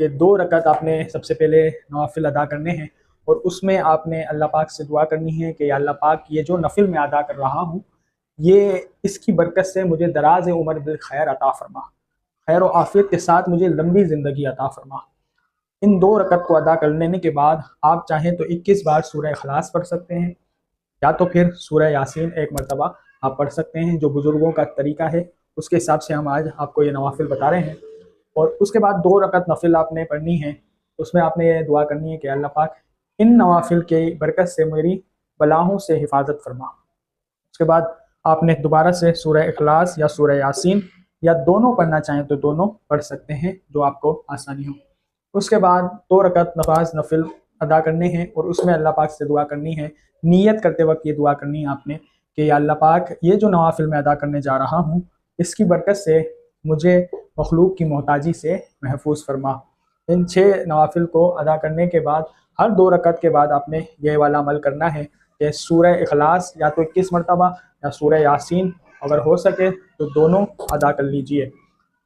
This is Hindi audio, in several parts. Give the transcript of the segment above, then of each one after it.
कि 2 रकात आपने सबसे पहले नवाफिल अदा करने हैं और उसमें आपने अल्लाह पाक से दुआ करनी है कि या अल्लाह पाक ये जो नफिल मैं अदा कर रहा हूँ, ये इसकी बरकत से मुझे दराज उम्र बिल खैर अता फरमा, खैर और आफियत के साथ मुझे लंबी ज़िंदगी अता फरमा। इन 2 रकत को अदा कर लेने के बाद आप चाहें तो 21 बार सूरह इखलास पढ़ सकते हैं, या तो फिर सूरह यासीन एक मरतबा आप पढ़ सकते हैं, जो बुज़ुर्गों का तरीका है उसके हिसाब से हम आज आपको ये नवाफिल बता रहे हैं। और उसके बाद 2 रकत नफिल आपने पढ़नी है, उसमें आपने ये दुआ करनी है कि अल्लाह पाक इन नवाफिल के बरकत से मेरी बलाहों से हिफाजत फरमा। उसके बाद आपने दोबारा से सूरह इखलास या सूरह यासीन या दोनों पढ़ना चाहें तो दोनों पढ़ सकते हैं, जो आपको आसानी हो। उसके बाद 2 रकात नमाज नफिल अदा करने हैं और उसमें अल्लाह पाक से दुआ करनी है। नीयत करते वक्त ये दुआ करनी है आपने कि या अल्लाह पाक ये जो नवाफिल मैं अदा करने जा रहा हूँ, इसकी बरकत से मुझे मखलूक की मोहताजी से महफूज फरमा। इन 6 नवाफिल को अदा करने के बाद हर 2 रकात के बाद आपने ये वाला अमल करना है कि सूरह इखलास या तो 21 मरतबा या सूरह यासीन अगर हो सके तो दोनों अदा कर लीजिए।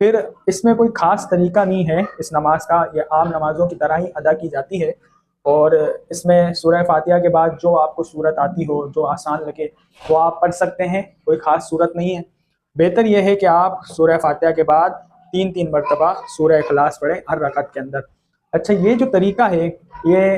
फिर इसमें कोई ख़ास तरीका नहीं है इस नमाज का, ये आम नमाज़ों की तरह ही अदा की जाती है। और इसमें सूरह फातिहा के बाद जो आपको सूरत आती हो, जो आसान लगे वो आप पढ़ सकते हैं, कोई ख़ास सूरत नहीं है। बेहतर यह है कि आप सूरह फातिहा के बाद 3-3 मरतबा सूरह इखलास पढ़ें हर रकत के अंदर। अच्छा, ये जो तरीका है ये